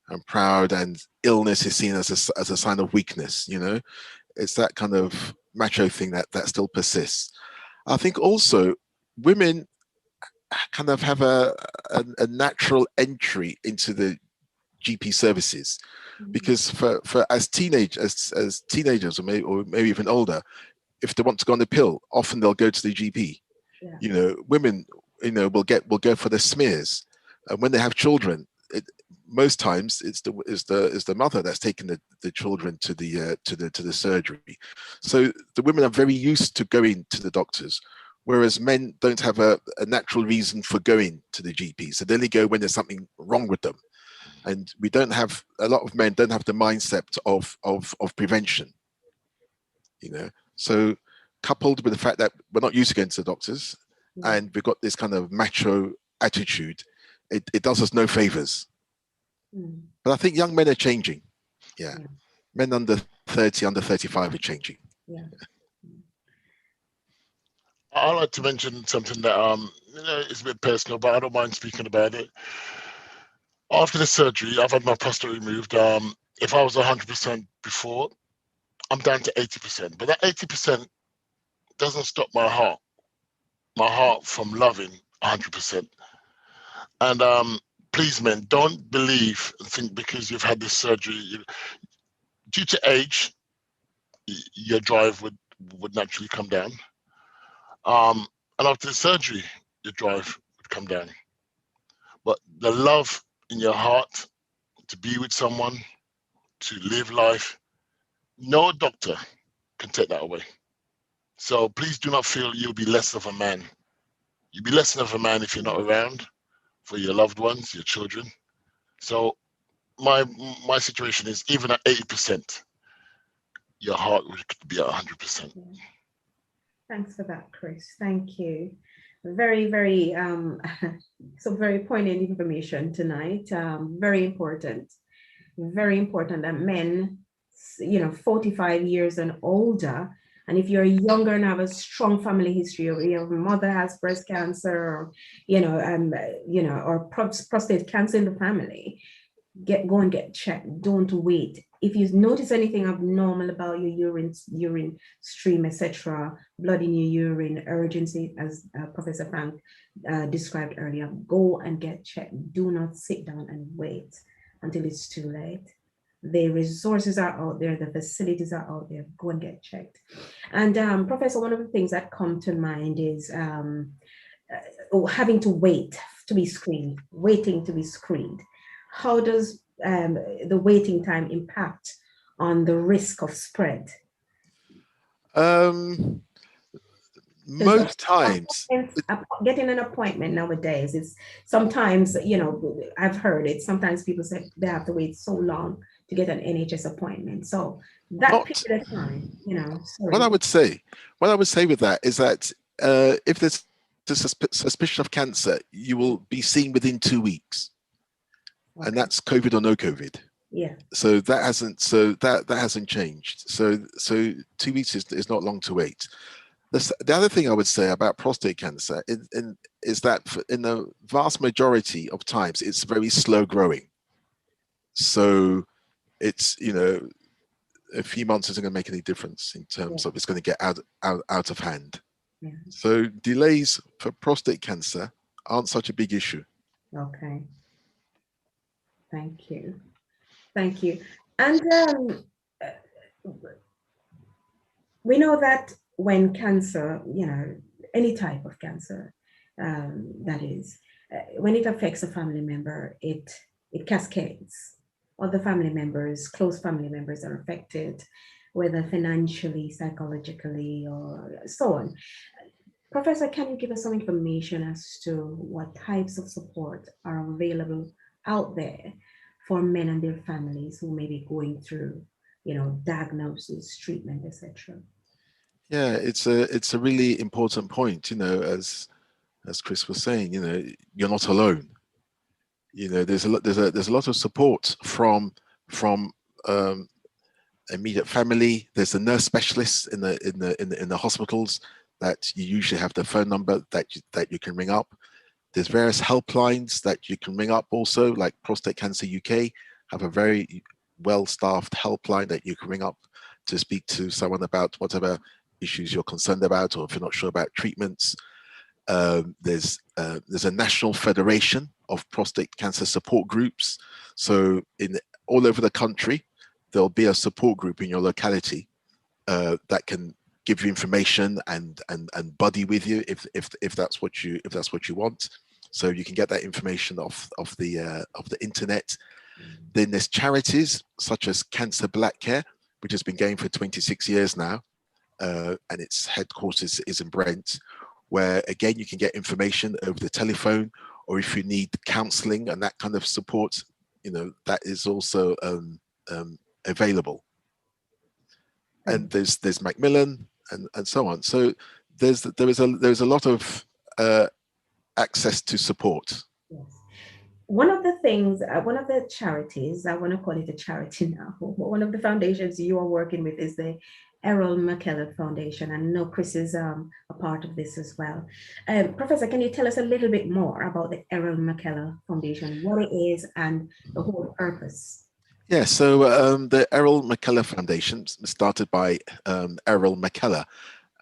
and proud, and illness is seen as a sign of weakness. It's that kind of macho thing that still persists. I think also women kind of have a natural entry into the GP services, because for as teenagers or maybe even older, if they want to go on the pill, often they'll go to the GP. Women will go for the smears, and when they have children, most times it's the mother that's taking the children to the surgery. So the women are very used to going to the doctors, whereas men don't have a natural reason for going to the GP. So they only go when there's something wrong with them. And a lot of men don't have the mindset of prevention, So coupled with the fact that we're not used to going to the doctors, and we've got this kind of macho attitude, it does us no favors. But I think young men are changing. Men under 30, under 35 are changing. I'd like to mention something that is a bit personal, but I don't mind speaking about it. After the surgery, I've had my prostate removed. If I was 100% before, I'm down to 80%. But that 80% doesn't stop my heart from loving 100%. And please, men, don't believe and think because you've had this surgery, due to age, your drive would naturally come down. And after the surgery, your drive would come down. But the love in your heart to be with someone, to live life, no doctor can take that away. So please do not feel you'll be less of a man. You'll be less of a man if you're not around for your loved ones, your children. So my situation is, even at 80%, your heart would be at 100%. Thanks for that, Chris. Thank you. Very, very, some very poignant information tonight. Very important that men, 45 years and older, and if you're younger and have a strong family history, or your mother has breast cancer, or prostate cancer in the family, go and get checked. Don't wait. If you notice anything abnormal about your urine stream, etc., blood in your urine, urgency, as Professor Frank described earlier, go and get checked. Do not sit down and wait until it's too late. The resources are out there, the facilities are out there. Go and get checked. And Professor, one of the things that come to mind is having to wait to be screened, waiting to be screened. How does the waiting time impact on the risk of spread? Most times, getting an appointment nowadays, it's sometimes, you know, I've heard it, sometimes people say they have to wait so long to get an NHS appointment. So that period of time, you know, sorry. What I would say with that is that if there's a suspicion of cancer, you will be seen within 2 weeks. Okay. And that's COVID or no COVID. Yeah. So that hasn't changed. So 2 weeks is not long to wait. The other thing I would say about prostate cancer is that in the vast majority of times, it's very slow growing. So it's, you know, a few months isn't going to make any difference in terms of it's going to get out of hand. Yeah. So delays for prostate cancer aren't such a big issue. Okay. Thank you. Thank you. And we know that when cancer, you know, any type of cancer, that is, when it affects a family member, it cascades. Other family members, close family members are affected, whether financially, psychologically, or so on. Professor, can you give us some information as to what types of support are available out there for men and their families who may be going through, you know, diagnosis, treatment, etc.? Yeah, it's a really important point. You know, as Chris was saying, you know, you're not alone. You know, there's a lot of support from immediate family. There's a nurse specialist in the hospitals that you usually have the phone number that you can ring up. There's various helplines that you can ring up also, like Prostate Cancer UK have a very well-staffed helpline that you can ring up to speak to someone about whatever issues you're concerned about, or if you're not sure about treatments. There's a national federation of prostate cancer support groups. So all over the country, there'll be a support group in your locality that can give you information and buddy with you if that's what you want. So you can get that information off the internet. Then there's charities such as Cancer Black Care, which has been going for 26 years now, and its headquarters is in Brent, where again you can get information over the telephone, or if you need counselling and that kind of support, you know, that is also available. And there's Macmillan and so on. So there is a lot of access to support. Yes. One of the things, one of the charities, I want to call it a charity now, one of the foundations you are working with is the Errol McKellar Foundation. I know Chris is a part of this as well. Professor, can you tell us a little bit more about the Errol McKellar Foundation, what it is and the whole purpose? Yeah, so the Errol McKellar Foundation started by Errol McKellar.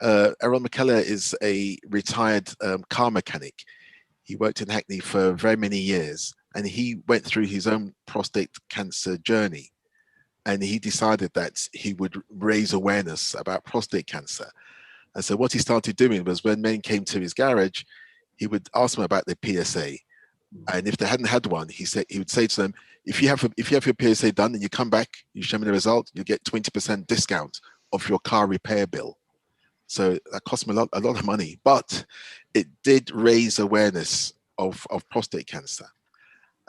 Errol McKellar is a retired car mechanic. He worked in Hackney for very many years, and he went through his own prostate cancer journey. And he decided that he would raise awareness about prostate cancer. And so what he started doing was, when men came to his garage, he would ask them about their PSA. And if they hadn't had one, he would say to them, if you have your PSA done and you come back, you show me the result, you get 20% discount off your car repair bill. So that cost me a lot of money, but it did raise awareness of prostate cancer.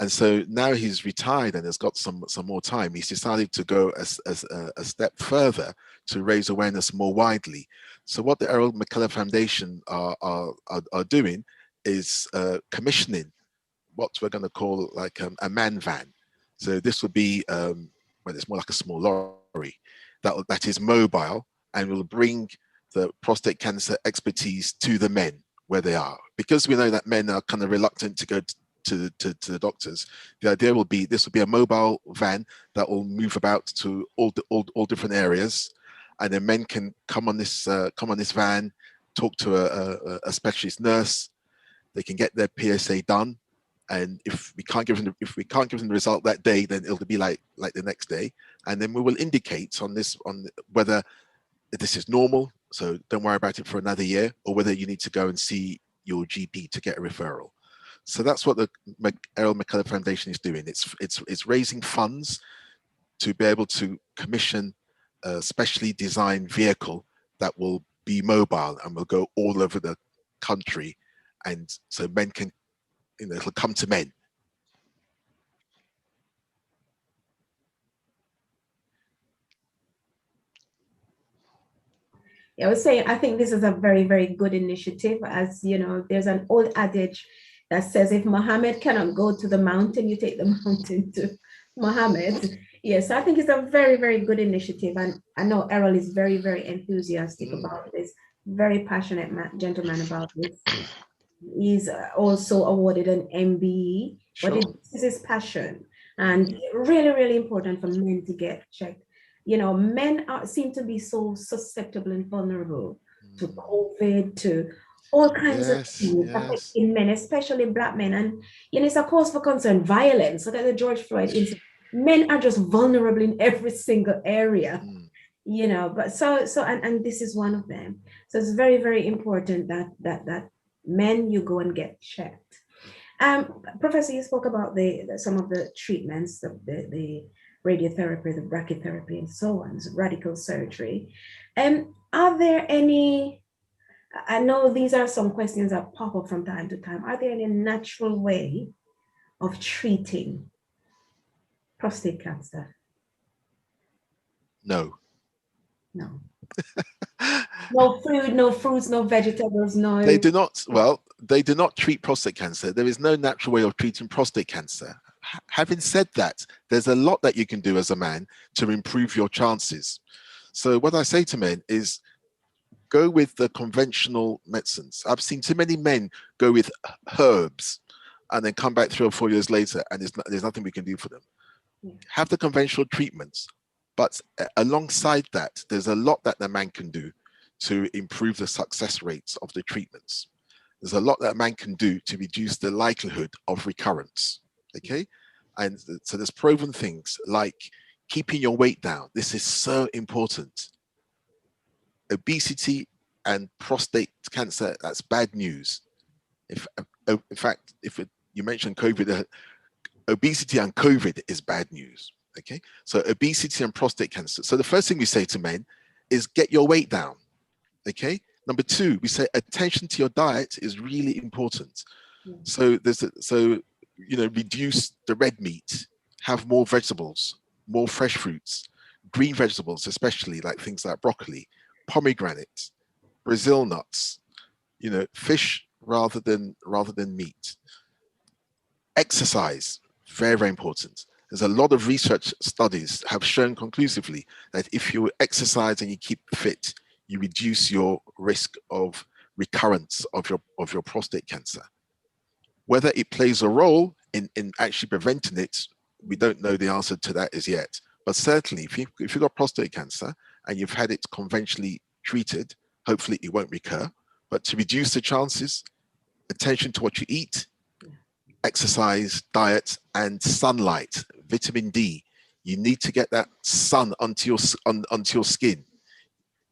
And so now he's retired and has got some more time. He's decided to go a step further to raise awareness more widely. So what the Errol McKellar Foundation are doing is commissioning what we're going to call like a man van. So this would be, well, it's more like a small lorry that is mobile and will bring the prostate cancer expertise to the men where they are. Because we know that men are kind of reluctant to go to the doctors, the idea will be this will be a mobile van that will move about to all different areas, and then men can come on this van, talk to a specialist nurse. They can get their PSA done, And if we can't give them the result that day, then it'll be like the next day, and then we will indicate on whether this is normal, so don't worry about it for another year, or whether you need to go and see your GP to get a referral. So that's what the Errol McCullough Foundation is doing. It's raising funds to be able to commission a specially designed vehicle that will be mobile and will go all over the country, and so men can, it'll come to men. Yeah, I was saying, I think this is a very, very good initiative. As you know, there's an old adage that says, if Muhammad cannot go to the mountain, you take the mountain to Muhammad. Yes, I think it's a very, very good initiative. And I know Errol is very, very enthusiastic about this, very passionate gentleman about this. He's also awarded an MBE, Sure. but this is his passion, and really, really important for men to get checked. Men seem to be so susceptible and vulnerable to COVID, to all kinds of things affecting men, especially Black men. And it's a cause for concern. Violence, look at the George Floyd incident. Men are just vulnerable in every single area, but and this is one of them. So it's very, very important that men, you go and get checked. Professor, you spoke about some of the treatments, the radiotherapy, the brachytherapy, and so on, so radical surgery. Are there any, I know these are some questions that pop up from time to time, are there any natural way of treating prostate cancer? No. No. No food, no fruits, no vegetables, no. They do not. Well, they do not treat prostate cancer. There is no natural way of treating prostate cancer. Having said that, there's a lot that you can do as a man to improve your chances. So what I say to men is, go with the conventional medicines. I've seen too many men go with herbs and then come back 3 or 4 years later and there's nothing we can do for them. Have the conventional treatments, but alongside that, there's a lot that the man can do to improve the success rates of the treatments. There's a lot that a man can do to reduce the likelihood of recurrence, okay? And so there's proven things like keeping your weight down. This is so important. Obesity and prostate cancer, that's bad news. In fact, you mentioned COVID, obesity and COVID is bad news, okay? So obesity and prostate cancer. So the first thing we say to men is get your weight down, okay? Number 2, we say attention to your diet is really important. So reduce the red meat, have more vegetables, more fresh fruits, green vegetables, especially like things like broccoli, pomegranate, Brazil nuts, fish rather than meat. Exercise, very, very important. There's a lot of research studies have shown conclusively that if you exercise and you keep fit, you reduce your risk of recurrence of your prostate cancer. Whether it plays a role in actually preventing it, we don't know the answer to that as yet. But certainly, if you've got prostate cancer and you've had it conventionally treated, hopefully it won't recur. But to reduce the chances, attention to what you eat, exercise, diet, and sunlight, vitamin D. You need to get that sun onto your skin.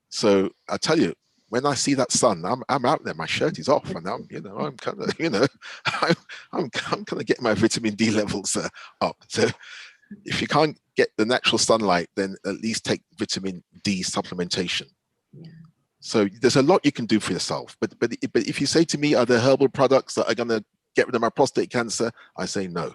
So I tell you, when I see that sun, I'm out there. My shirt is off, and I'm kind of getting my vitamin D levels up. So if you can't get the natural sunlight, then at least take vitamin D supplementation. Yeah. So there's a lot you can do for yourself. But if you say to me, are there herbal products that are going to get rid of my prostate cancer? I say no.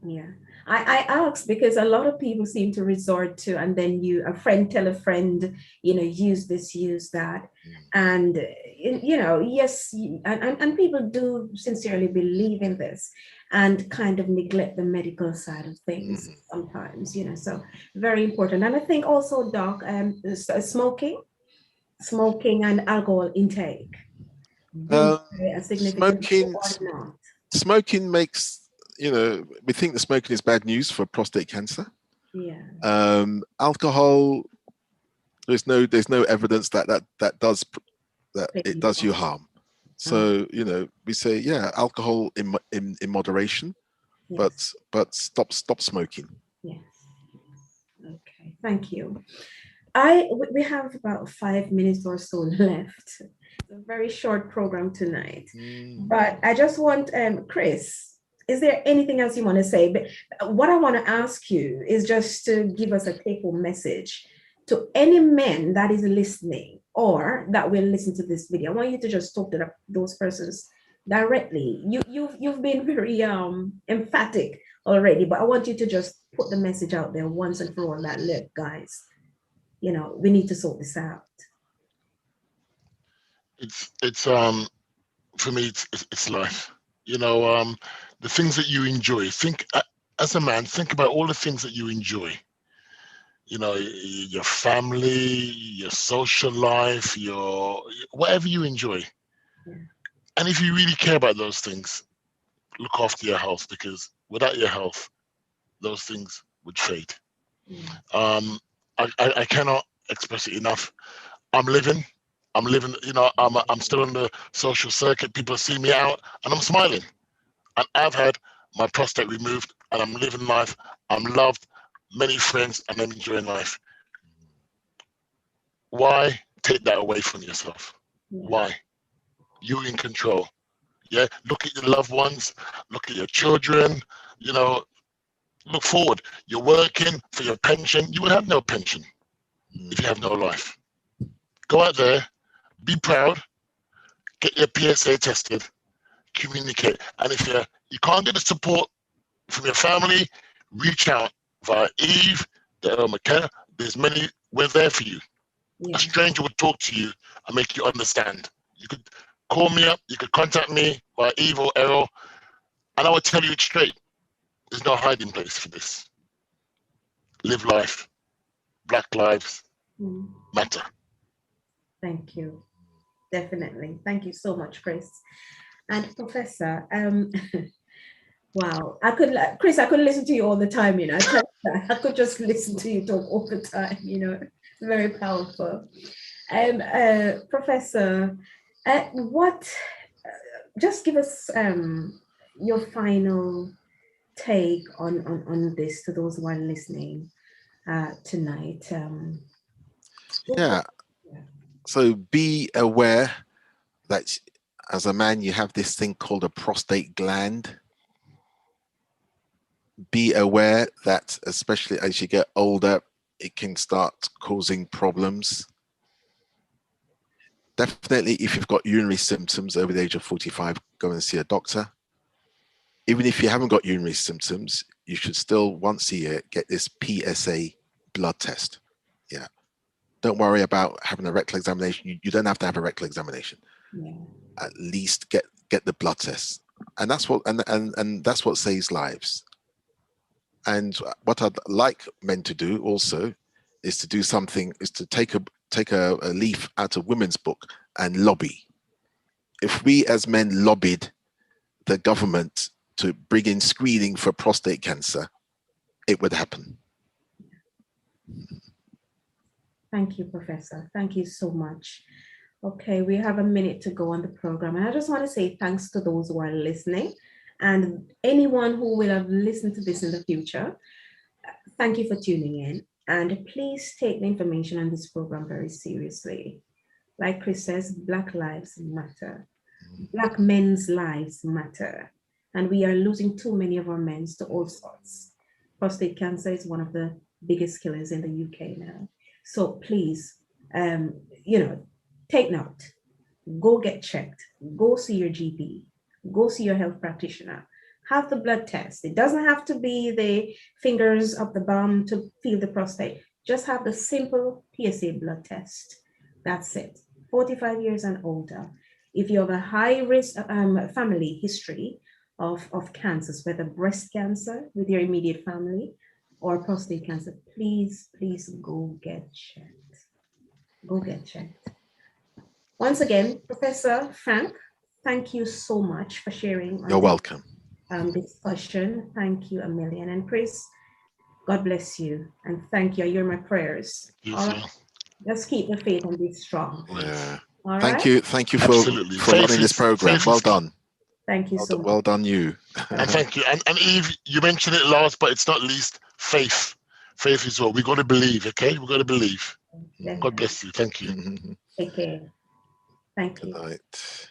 Yeah, I ask because a lot of people seem to resort to, and then a friend tell a friend, use this, use that. And, yes, and people do sincerely believe in this and kind of neglect the medical side of things sometimes, so very important. And I think also, Doc, smoking and alcohol intake. A significant smoking makes, we think that smoking is bad news for prostate cancer. Yeah. Alcohol, there's no evidence that it does you harm. So we say, yeah, alcohol in moderation, Yes. but stop smoking. Yes. Okay. Thank you. We have about 5 minutes or so left. It's a very short program tonight, but I just want Chris, is there anything else you want to say? But what I want to ask you is just to give us a take-home message to any men that is listening or that will listen to this video. I want you to just talk to those persons directly. You've been very emphatic already, but I want you to just put the message out there once and for all that, look, guys, you know, we need to sort this out. It's for me, it's life. You know, the things that you enjoy. Think as a man, think about all the things that you enjoy. You know, your family, your social life, your whatever you enjoy. Yeah. And if you really care about those things, look after your health, because without your health, those things would fade. I cannot express it enough. I'm living, you know, I'm still on the social circuit. People see me out and I'm smiling. And I've had my prostate removed and I'm living life. I'm loved, many friends, and I'm enjoying life. Why take that away from yourself? Why? You're in control. Yeah, look at your loved ones, look at your children, you know, look forward. You're working for your pension. You will have no pension if you have no life. Go out there, be proud, get your PSA tested, communicate. And if you can't get the support from your family, reach out via Eve, the McKenna. There's many, we're there for you. Yeah. A stranger would talk to you and make you understand. You could call me up, you could contact me via Eve or Errol, and I would tell you it straight. There's no hiding place for this. Live life. Black lives matter. Thank you. Definitely. Thank you so much, Chris. And Professor, wow, Chris, I could listen to you all the time, you know. I could just listen to you talk all the time, you know. It's very powerful. Professor, just give us your final take on this to those who are listening tonight. Yeah. So be aware that as a man, you have this thing called a prostate gland. Be aware that, especially as you get older, it can start causing problems. Definitely, if you've got urinary symptoms over the age of 45, go and see a doctor. Even if you haven't got urinary symptoms, you should still once a year get this PSA blood test. Yeah. Don't worry about having a rectal examination. You don't have to have a rectal examination. Yeah. At least get the blood test. And that's what and that's what saves lives. And what I'd like men to do also is to do something, is to take a leaf out of women's book and lobby. If we as men lobbied the government to bring in screening for prostate cancer, it would happen. Thank you, Professor. Thank you so much. Okay, we have a minute to go on the program. And I just want to say thanks to those who are listening and anyone who will have listened to this in the future. Thank you for tuning in. And please take the information on this program very seriously. Like Chris says, Black lives matter. Black men's lives matter. And we are losing too many of our men to all sorts. Prostate cancer is one of the biggest killers in the UK now. So please, you know, take note. Go get checked. Go see your GP. Go see your health practitioner. Have the blood test. It doesn't have to be the fingers up the bum to feel the prostate. Just have the simple PSA blood test. That's it. 45 years and older. If you have a high risk family history of cancers, whether breast cancer with your immediate family or prostate cancer, please go get checked. Go get checked. Once again, Professor Frank, thank you so much for sharing. You're welcome. Discussion. Thank you a million. And Chris, God bless you. And thank you. You're my prayers. Yes, all right. Just keep the faith and be strong. Yeah. All thank right? you for Absolutely. running this program. Well done. Thank you so much. Well done, you. And thank you. And Eve, you mentioned it last, but it's not least, faith. Faith is what we got to believe, okay? We got to believe. God bless you. Thank you. Take care. Thank Good you. night.